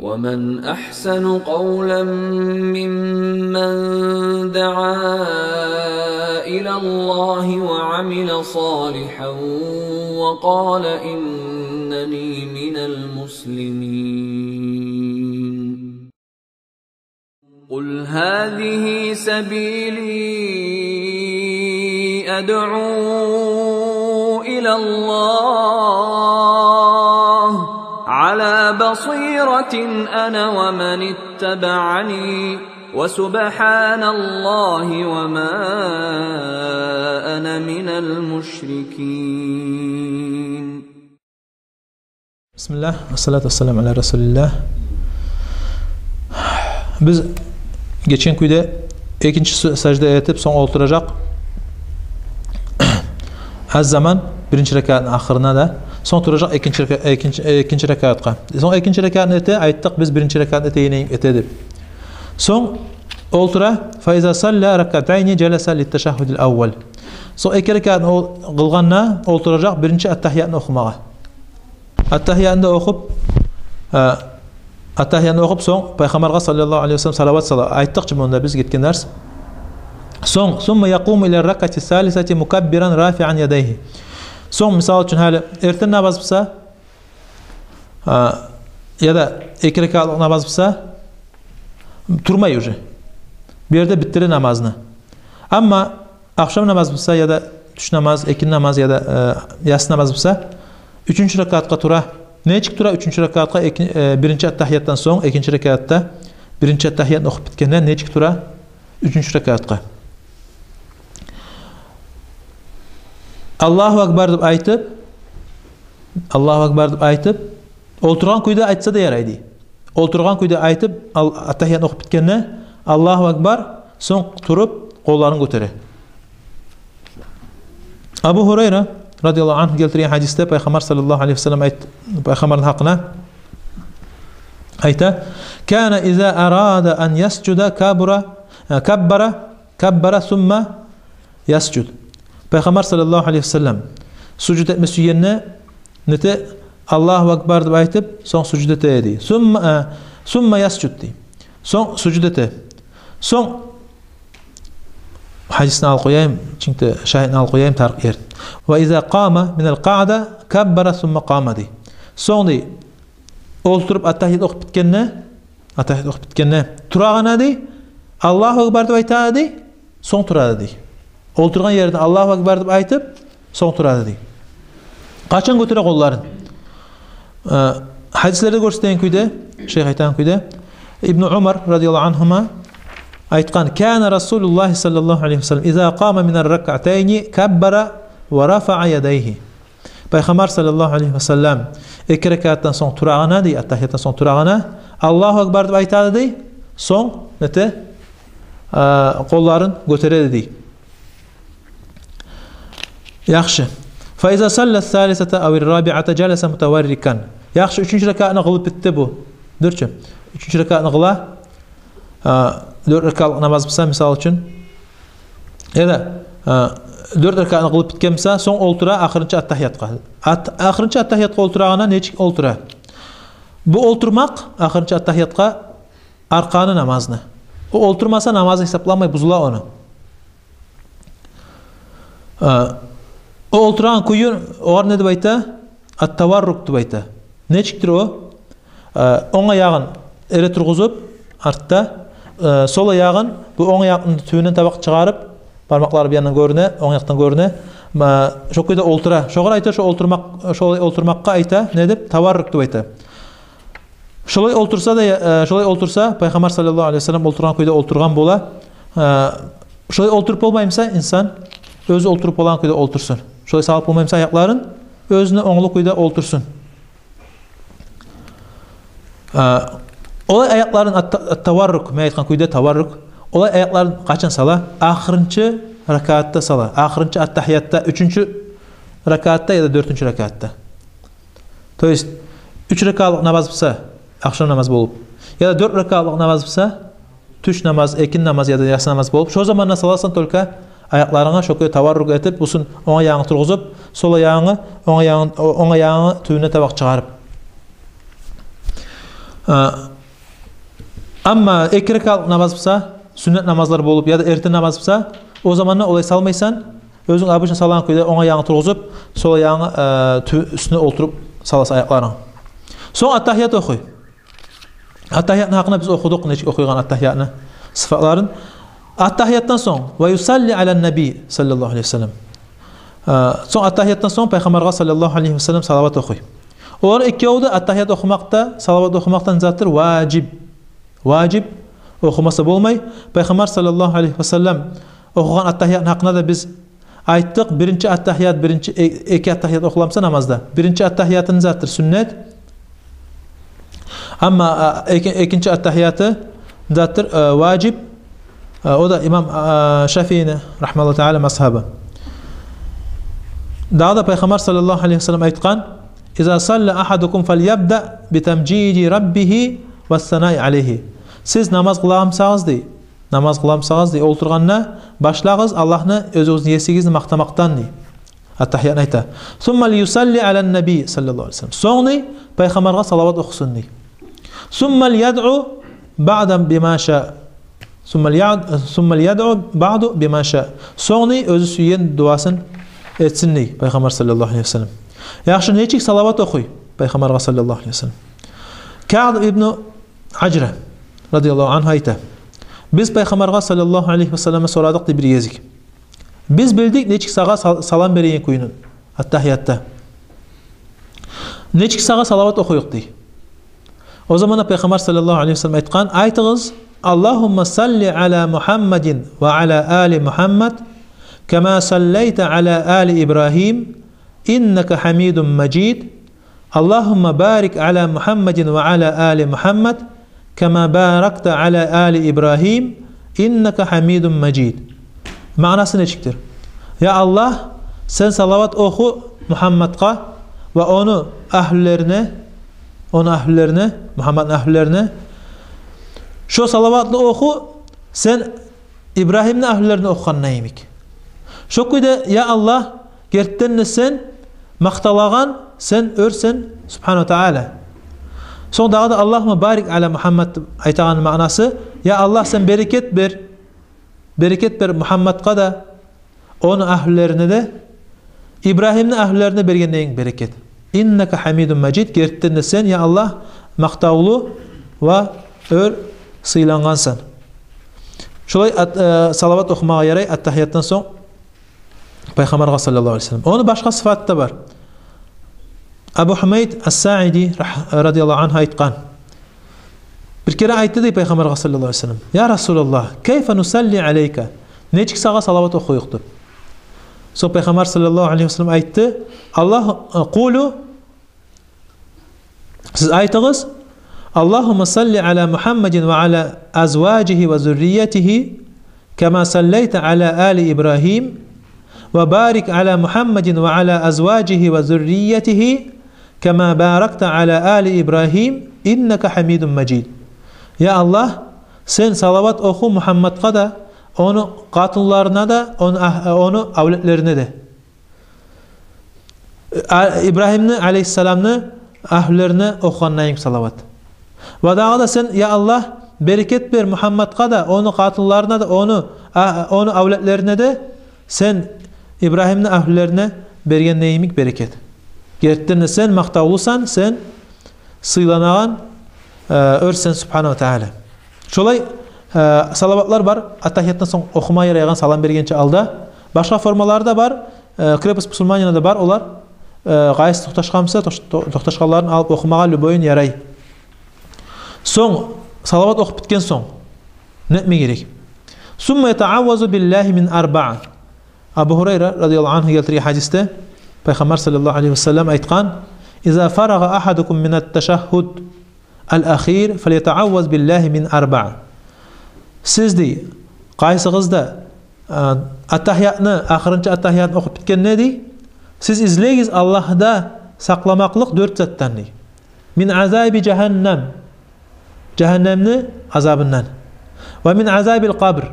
ومن أحسن قولا ممن دعا إلى الله وعمل صالحا وقال إنني من المسلمين قل هذه سبيلي أدعو إلى الله على بصيرة أنا ومن اتبعني وسبحان الله وما أنا من المشركين. بسم الله والصلاة والسلام على رسول الله. Biz geçen kuyda ikinci secde etip son oturacak. Az zaman birinci rekatın ahırına da son oturacak ikinci rekatqa. Son ikinci rekatını ete ayttık biz birinci rekatını eteyineyim etedip. Son otura faiza salla rekatayni celasa litteşahhudil avval. Son iki rekatını kılganna oturacak birinci attahiyatını okumağa. Attahiyatını okup son Peygamber'e sallallahu aleyhi ve sellem salavat ayttık cümlende biz gitken ders. Son summa yaqumu ila rak'ati salisati mukabbiran rafi'an yadayhi. Son misal için hali erten namaz bısa ya da iki rekatlık namaz bısa turmayı ucu. Bir yerde bittirir namazını. Ama akşam namaz bısa ya da tuş namaz, ekin namaz ya da yas namaz bısa üçüncü rekatka tura. Ne çık tura? Üçüncü rekatka birinci attahiyattan son ikinci rekatta birinci attahiyatını okup bitkenden ne çık tura? Üçüncü rekatka. Allahu Akbar deb aytıp olturgan kuyda aytsa da yaraydı. Olturgan kuyda aytıp attahiyatını okup bitkenne Allahu Akbar son turup kollarını götürür. Abu Hurayra radıyallahu anh keltirgen hadiste Peygamber sallallahu aleyhi ve sellem Peygamber'in hakkına ayta kana iza arada an yasjuda kabbara summa yasjud. Peygamber sallallahu aleyhi ve sellem sucud etmesi yerine nete Allahu Akbar deb aytıp son sucud etedi. Summa yasjud di. Son sucud ete. Son hadisini al koyayım çünkü şahidini al koyayım tarq yer. Ve iza qama min al-qa'da kabbara summa qama di. Son di oturup attahiyat okup bitkenne turağına di Allahu Akbar deb aytadi son turada di. Oturgan yerden Allahu Akbar deb aytıp son turada di. Kaçan götüre kolların. Hadislerde göstergen kuyda Şeyh aytan kuyda İbn Umar radıyallahu anhuma aytkan kana Rasulullah sallallahu aleyhi ve sellem iza qama min ar-rak'atayn kabbara ve rafa'a yadayhi. Peygamber sallallahu aleyhi ve sellem iki rekattan son turağına di attahiyattan son turağına Allahu Akbar deb aytadi di son nete kolların götüredi di. Yaxşı. Fa iza salla as-salisata aw ar-rabi'ata jalasa mutawarrikan. Yaxşı üçüncü rekatını kılıp bitti bu. Dörtçü. Üçüncü rekatını kıla 4 rekatlık namaz bısa misal için ya da 4 rekatını kılıp bitken bısa son oltura ahırıncı attahiyatqa. Ahırıncı attahiyatqa olturağına neçik oltura? Bu olturmak ahırıncı attahiyatqa arkanı namazını. O olturmasa namazı hesaplanmay buzula onu. O olturağın kuyun oğar ne deb ayta? At-tavarruk deb ayta. Neçiktir o? On ayağın ere turguzup artta sol ayağın bu on ayağının tüyünden tabak çıkarıp parmakları bir yandan görüne, on ayaktan görüne. Şu kuyda oltura. Şoğar ayta şu olturmakka ayta ne deb? Tavarruk deb ayta. Şolay oltursa Peygamber sallallahu aleyhi ve sellem olturgan kuyda olturgan bola. Şolay olturup olmayımsa insan özü oturup olan kuyda oltursun. Şolay sağlıp olmayımsa ayakların özüne oğlu kuyda oltursun. Olay ayakların tavarruk, me aytkan kuyda tavarruk. Olay ayakların kaçan sala? Ahırıncı rakatta sala. Ahırıncı attahiyatta, üçüncü rakatta ya da dörtüncü rakatta. To есть 3 rekatlık namaz bısa, akşam namaz bolup ya da 4 rekatlık namaz bısa, tuş namaz, ekin namaz ya da yatsı namaz bolup, şu zaman nasalasan tolka ayaklarına şokuya tavarruk etip, busun on ayağını turguzup, sol ayağını on ayağını tüyüne tabak çıkarıp. Amma 2 rekat namaz bolsa, sünnet namazlar bolup ya da erten namaz bolsa, o zamanla olay salmaysan, özüň abyşyň salan köýde oňa ýaňy turguzyp, sol ýaňy üstüne oturup salas aýaklaryň. Soň at-tahiyyat okuy. At-tahiyyatny hakyna biz okuduk, neçe okuýan at-tahiyyatny sıfatlaryny. At-tahiyyatdan soň we yusalli alan-nabi sallallahu aleyhi ve sellem. Soň at-tahiyyatdan soň Peýgamberge sallallahu aleyhi ve sellem salavat okuy. Olar ikiyowda at-tahiyyat okumakda, salavat okumakdan zatdır wajib. Wajib okumasa bolmay. Peýgamber sallallahu aleyhi ve sellem okugan at-tahiyyat hakyna da biz aýtdyk. Birinci at-tahiyyat, birinci iki at-tahiyyat okulamsa namazda. Birinci at-tahiyyatın zatdır sünnet. Amma ikinci at-tahiyyatı zatdır wajib. O da İmam Şafii'nin rahmetullahi teala mazhabı. Daha da Peýgamber sallallahu aleyhi ve sellem aýtgan: "İza salla ahadukum falyabda bi tamjidi rabbih ve sanai aleyhi." Siz namaz kılamsaňyz, namaz kılamsaňyz olturganda başlagyz Allah'ny özüňizni yesigizni maktamaktan. At-tahiyyat aýta. "Summa liyusalli alan-nabi sallallahu aleyhi ve sellem." Soňny Peýgamberge salavat okusun. "Summa liyad'u ba'dan bima şa." Summa liyad'u ba'du bima şa. Soňny özü süýen duasyn etsin. Peýgamber sallallahu aleyhi ve sellem. Ýaşy neçik salavat okuy Peýgamberge sallallahu aleyhi ve sellem. Ka'b ibn Acra radıyallahu anh aýta: "Biz Peýgamberge sallallahu aleyhi ve selleme soradyk di bir gezik. Biz bildik neçik saga salam berýän kuýuny at-tahiyyatda. Neçik saga salavat okuýuk di. O zaman Peýgamber sallallahu aleyhi ve sellem aýtgan: "Aýtygyz: Allahumma salli ala Muhammedin ve ala ali Muhammed kema sallaita ala ali İbrahim inneke hamidun majid. Allahumma barik ala Muhammedin ve ala ali Muhammed kema barakta ala ali İbrahim inneke hamidun majid." Manasy neçikdir? Ya Allah, sen salavat oku Muhammed'a ve onu ahllerine, Muhammed'in ahllerine. Şu salavatlı oku sen İbrahim'in ahllerine okugan näýmik. Şu köýde ya Allah, gertden sen maktalagan, sen örsen subhanahu taala. Soň da Allahumma barik ala Muhammed aýtagan manasy, ya Allah sen bereket ber. Bereket ber Muhammed'a da, onu ahllerine de, İbrahim'in ahllerine bergendeğin bereket. İnneke hamidun majid, gertden sen ya Allah maktawly ve ör sıylangansan. Şolay salavat okumağa yaray at-tahiyyatdan soň Peýgamberge sallallahu aleyhi ve sellem. Onu başka sıfatda var. Abu Humayd as-Sa'idi radıyallahu anh aýtgan: "Bir kere aýtdy Peýgamberge sallallahu aleyhi ve sellem: Ya Rasulullah, keyfe nusalli aleyke?" Neçik saga salavat okuýukdy. So Peýgamber sallallahu aleyhi ve sellem aýtdy: "Allah qulu, siz aýtygyz: Allahumma salli ala Muhammedin ve ala azwajihi ve zurriyyetihi kema sallaita ala ali İbrahim ve barik ala Muhammedin ve ala azwajihi ve zurriyyetihi kema barakta ala ali İbrahim inneke hamidun majid." Ya Allah, sen salavat oku Muhammed'a da, onu katıllarına da, onu avletlerine de. İbrahim'in aleyhisselam'ını ahlerine okuyan salavat. Ve daha da sen ya Allah bereket ver Muhammed'a da, onu katıllarına da, onu avletlerine de, sen İbrahim'in ahlerine bergen neyimik bereket. Gertlerine sen maktawlusan, sen sıylanagan örsen subhanahu taala. Şolay salavatlar var. At-tahiyyatdan soň okuma yaraýan salam bergençe alda. Başka formaları da var. Krepes musulmanyada da var. Olar gaýsy toktaşgamsa toktaşganlaryny alıp okumaga löböýün yaray. Soň salavat okup bitken soň netme gerek? Summa yeta'awwazu billahi min arba'a. Abu Hurayra radıyallahu anh geltirýär hadiste Peýgamber sallallahu aleyhi ve sellem aýtgan: "İza faraga ahadukum min at-teşahhud al-akhir falyeta'awwaz billahi min arba'a." Sizdi gaýsygyzda at-tahiyyatny, ahyrynçy at-tahiyyatny okup bitken nedi? Siz izlegiz Allah'da saklamaklyk 4 zatdan. Min azabi cehennem, cehennemni azabından. Ve min azabil qabr,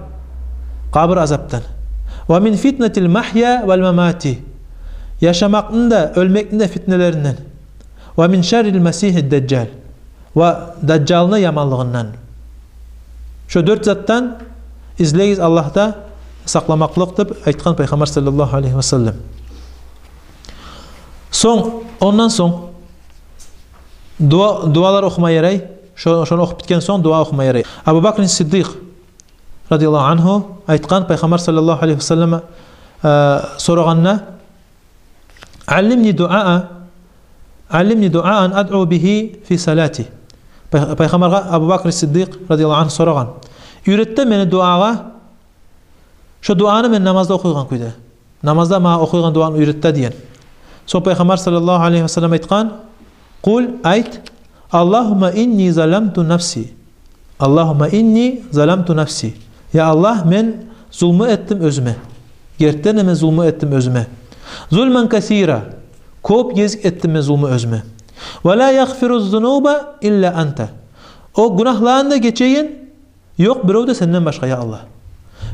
qabr azaptan. Ve min fitnetil mahya vel memati, yaşamakın da ölmekün de fitnelerinden. Ve min şerril mesihid deccal, va dajjalны yamanlığından. Şu 4 zattan izleyiz Allah'ta saklamaklık dep aytkan Peygamber sallallahu aleyhi ve sellem. Ondan son dualar okumaya yaray. Şonu okup bitken son dua okumaya yaray. Abu Bakr Siddiq radıyallahu anhu aytkan Peygamber sallallahu aleyhi ve selleme soraganna allimni du'aan ad'u bihi fi salati. Peygamberge Abu Bakr Siddiq radıyallahu anh soragan. Üretde meni duaga şu duanı men namazda okuygan kuyda. Namazda ma okuygan duanı üretde diyen. So Peygamber sallallahu aleyhi ve sellem aytkan Kul ayt Allahumma inni zalamtu nafsi. Allahumma inni zalamtu nafsi. Ya Allah men zulmü ettim özüme. Gertten men zulmü ettim özüme. Zulmen kasira. Kop yezik ettim men zulmü özüme. Ve la yaghfiruz zunuba illa anta. O günahlarını da geçeyin yok birov da senden başka ya Allah.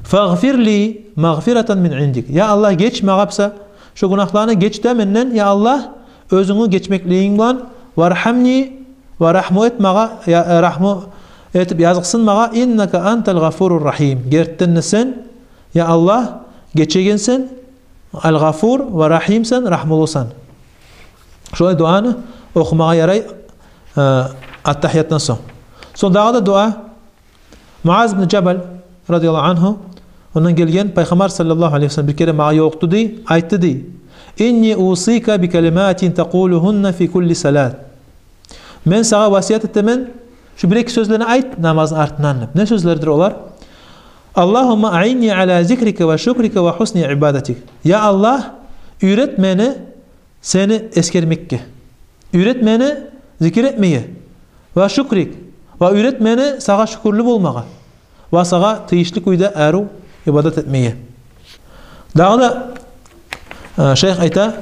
Faghfirli maghfiratan min indik. Ya Allah geç mağapsa şu günahlarını geç de menden ya Allah özünü geçmekliğin bilen varhamni ve rahmu et mağa rahmu etip yazıksın mağa innaka antal gafurur rahim. Gertten sen ya Allah geçegensen al gafur ve rahimsen rahmulusan. Şöyle duanı okumaya yaray at-tahiyattan son. Son da dua Muaz ibn Cebel radıyallahu anhu ondan gelgen Peygamber sallallahu aleyhi ve sellem bir kere mağa yoktu di aytdı di. İnni usika bi kelimatin taquluhunna fi kulli salat. Men sağa vasiyet ettemen şu bir iki sözlerini ayt namazın artından. Ne sözlerdir olar? Allahumma a'inni ala zikrike ve şükrike ve husni ibadetik. Ya Allah üret beni seni eskermekke. Üret beni zikir etmeye. Ve şükrik. Ve üret beni sağa şükürlü olmağa. Ve sağa tıyışlık uyda eru ibadet etmeye. Daha da Şeyh ayta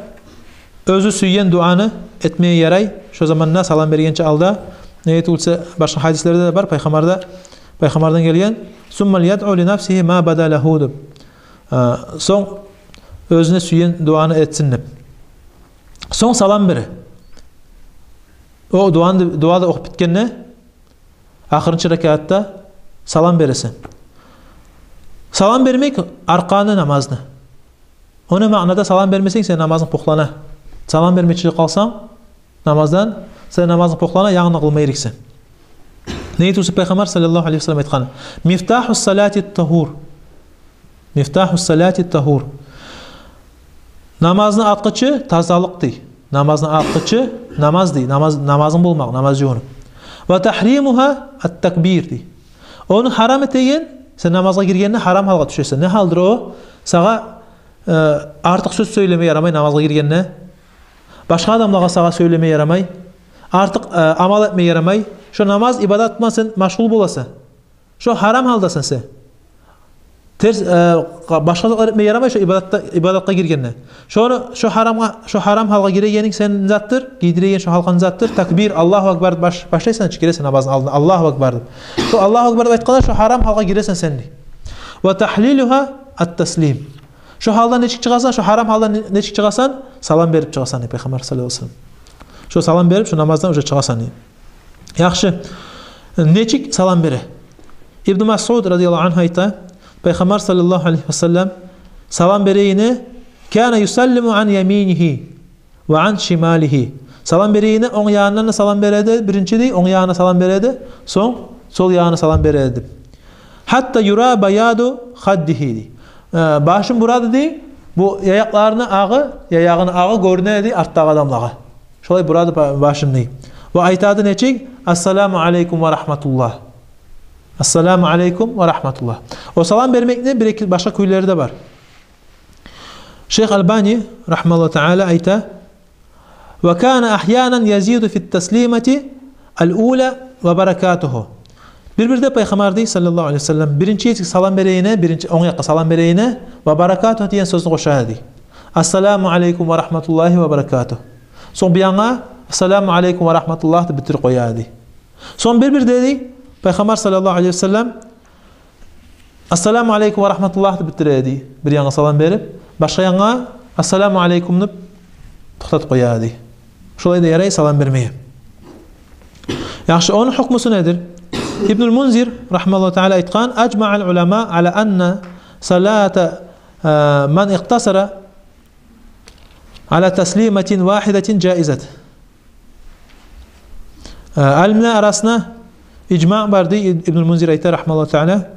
özü süyyen duanı etmeye yaray. Şu zamanna salam bergençe alda. Neyet olsa başka hadislerde de var. Peygamberden gelgen. Summal yad'u li nafsihi ma bada lehu. Son özüne süyyen duanı etsin deb. Son salam beri. O duada okup bitkenne ahırıncı rekatta salam beresin. Salam vermek arkanı namazını. Ona ma'nada salam vermesen sen namazın poklana. Salam vermekçi kalsan namazdan sen namazın poklana yağını kılmayırıksın. Neyi tutup Peygamber sallallahu aleyhi ve sellem etkanı? Miftahus salati tahur. Miftahus salati tahur. Namazın atqıcı tazalık dey. Namazın atqıcı namaz dey. Namazın bulmaq, namaz yoğunu. Ve tahrimuha at-takbir dey. Onu haram etegen sen namaza girgenine haram halga düşersen. Ne haldır o? Sağa artık söz söylemeye yaramay namaza girgenine. Başka adamlara sağa söylemeye yaramay. Artık amal etmeye yaramay. Şu namaz ibadet etmen sen meşgul bolasın. Şu haram haldasın sen. Ters başka etmeye yaramay şu ibadette girgenine. Şu haram halga giregenin senin zattır. Giydiregen şu halkanın zattır. Takbir Allahu Ekber başlaysan çıkıresen namazın aldın. Allahu Ekber. Şu Allahu Ekber aytqanda şu haram halga giresen sen. Ve tahliluha at-taslim. Şu haldan ne çıkasan, şu haram haldan ne çıkasan salam verip çıkasan Peygamber sallallahu aleyhi ve sellem. Şu salam verip şu namazdan önce çıkasan. Yaxşı. Neçik salam bere. İbn Mas'ud radıyallahu anh ayta Peygamber sallallahu aleyhi ve sellem salam bereyini kana yusallimu an yaminihi ve an şimalihi. Salam bereyini on yağına salam beredi. Birinci dey on yağına salam beredi. Son sol yağına salam beredi. Hatta yura bayadu khaddihi. Başım burada dey. Bu yayaqlarını ağı görünedi arttaq adamlağa. Şolay burada başım dey. Ve aytadı neçik? Assalamu aleykum ve rahmetullah. Assalamu aleykum ve rahmetullah. O salam vermekle bir iki başka kuyuları da var. Şeyh Albani rahmetullah teala ayta ve kana ahyanan yazidu fit taslimati al-ula ve barakatuhu. Bir de Peygamber dey sallallahu aleyhi ve sellem birinci salam vereyine, birinci on yakka salam vereyine ve barakatuhu diyen sözünü koşadı. Assalamu aleykum ve rahmetullahi ve barakatuhu. Son bir yana Assalamu aleykum ve rahmetullah da bitir koyadı. Son bir dedi Peygamber sallallahu aleyhi ve sellem Assalamu aleykum ve rahmetullah da bitiredi. Bir yana salam verip başka yana Assalamu aleykum da tutat koyadı. Şolay da yaray salam vermeye. Yaxşı, onun hukmusu nedir? İbnül Munzir rahmeullah teala aytgan, "Ecma'al ulema ala anna salata man iqtasara ala taslimatin vahidatin caizat." Alimler arasında icma vardı. İbnül Munzir aytır rahmeullah teala.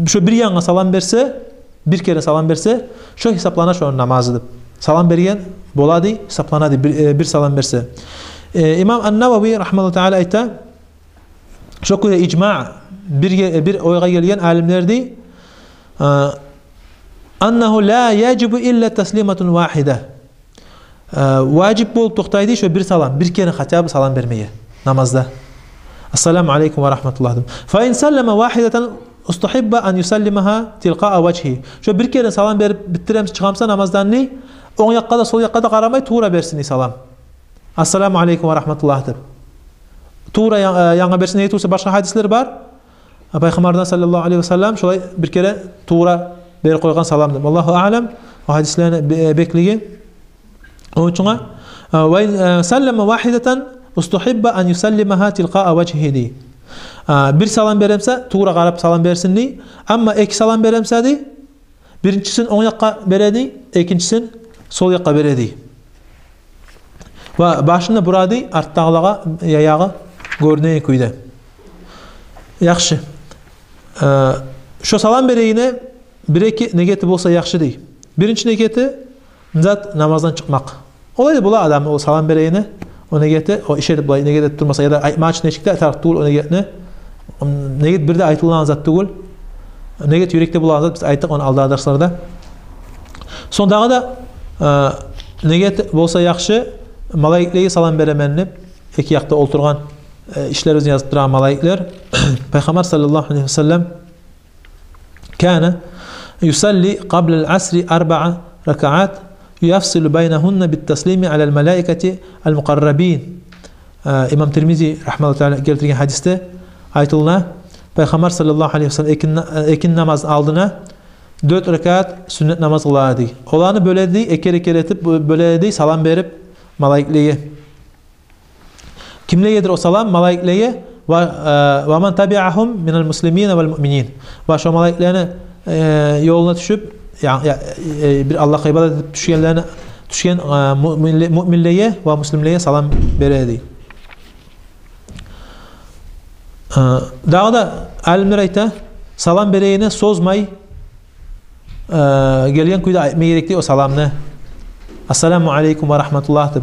Şu bir yana salam berse, bir kere salam berse, şu hesaplanar şu namazıdır. Salam bergen boladı, hesaplanadı bir salam berse. İmam An-Navawi rahmeullah teala aytır. Şu kadar icma bir oyga gelgen alimlerdi. Annahu la yacibu illa taslimatun vahide. Vacip bol toxtaydı şu bir salam, bir kere hatta salam vermeye namazda. Assalamu aleykum ve rahmetullah. Fa in sallama vahidatan ustahibba an yusallimaha tilqa'a vajhi. Şu bir kere salam verip bitirem çıkamsa namazdan ne? On yakka da sol yakka da qaramay tuğra bersin salam. Assalamu aleykum ve rahmetullah. Tuğra yana bersin ne tutsa başka hadisler var. Peygamberden sallallahu aleyhi ve sellem şolay bir kere tuğra ber koygan salamdır. Allahu a'lam. O hadislerini bekleyin. Onun için ve sallama vahidatan ustahibba an yusallimaha tilqa'a vajhihi. Bir salam beremse tuğra qarab salam bersin ni. Ama iki salam beremse di birinçisin on yakka beredi, ikincisin sol yakka beredi. Ve başında burada arttağılağa yayağı görünen kuyda. Yaxşı. Şu salam bereyine bir-iki negeti bolsa yaxşı değil. Birinci negeti zat namazdan çıkmak. Olaydı bula adam o salam bereyine o negeti o işe bulay negeti durmasa ya da maç neçikte tarttul o negetini neget bir de aytılan zat tugul. Neget yürekte bulan zat biz ayttık onu aldığı derslarda. Sondağı da neget bolsa yaxşı malaikliğe salam beremenli iki yakta oturgan işler özünü yazıp duran malaikler Peygamber sallallahu aleyhi ve sellem kana yusalli qabla al-asri 4 rakaat yafsilu beynehunne bit-taslimi ala'l malaikati al-muqarrabin. İmam Tirmizi rahmetullahi teala keltirgen hadiste aytılına Peygamber sallallahu aleyhi ve sellem ekin namaz aldına 4 rekat sünnet namaz kılardı. Olanı böledi, eker etip böledi, salam berip malaikliğe. Kimleyedir o salam? Malaikliğe ve men tabi'ahum minel muslimine vel mu'minin. Ve şu malaiklerine yoluna düşüp bir Allah'a ibadet edip düşen müminliğe ve muslimliğe salam beredi. Daha da alimler ayta salam bereyine sozmay gelgen kuyda aytmay gerekti o salamını. Assalamu aleykum ve rahmetullah.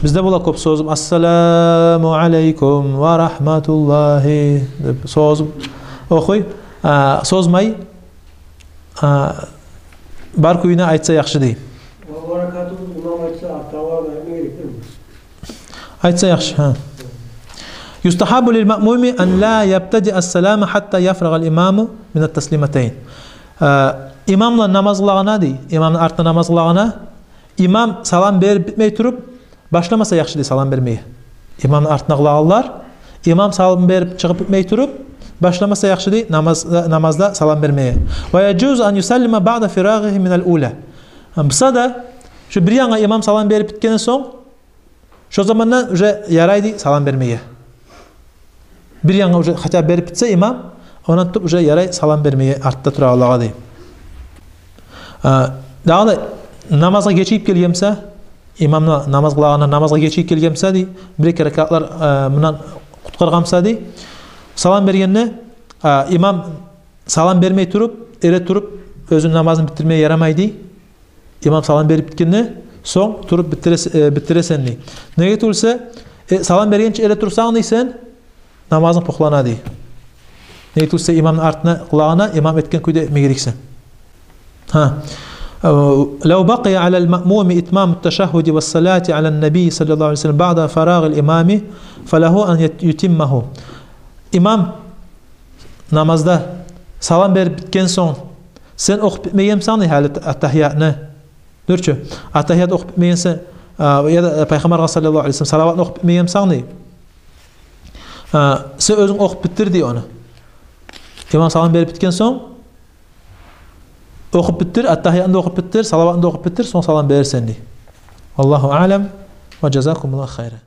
Bizde bula kop sozum. Assalamu aleykum ve rahmetullahi. Sozum. Okuy. Sozmay. Bar kuyuna aytsa yaxşı değil. O rakatı imam aytsa artağa da gerektir mi? Aytsa yaxşı. Yustahabu lil ma'mumi an la yabtadi as-salama hatta yafraga al-imamu min at-taslimatayn. İmamla namaz kılağına değil. İmamın artına namaz kılağına İmam salam berip bitmey turup başlamasa yaxşı değil salam bermeye. İmamın artına kılağırlar. İmam salam berip çıkıp bitmey turup başlamasa yaxşı değil namazda salam bermeye. Ve yecuz an yusallima ba'da firagihi min al-ula. Bısa da şu bir yana imam salam berip bitkenden son şu zamandan yaraydı salam bermeye. Bir yana hatta berip bitse imam ondan tutup yaray salam bermeye artta tura Allah'a değil. Daha da namaza geçip gelgemse imamla namaz kılağına namaza geçip gelgemse di bir rekatlar bundan qutqargamsa di salam bergenne imam salam bermey turup ere turup özün namazını bitirmeye yaramaydı. İmam salam berip bitkenne son turup bitiresen di. Nege tulsa salam bergençe ere tursan deysen namazın poklanadı. Nege tulsa imamın artına kılağına imam etken kuyda megereksen. لو بقي على المأموم إتمام التشهد والصلاة على النبي صلى الله عليه وسلم بعد فراغ الإمام فله أن يتمه. İmam namazda salam berip bitken son sen okup bitmeyemsen ne halet attahiyatını dörçü attahiyat okup bitmeyense ya da Peygamber sallallahu aleyhi ve sellem salavatını okup bitmeyemsen ne sen özün okup bitirdi onu. İmam salam berip bitken son okup bitir, attahiyatını da okup bitir, salavatını da okup bitir, son salam verirsen di. Allahu alem ve cezakumullah hayran.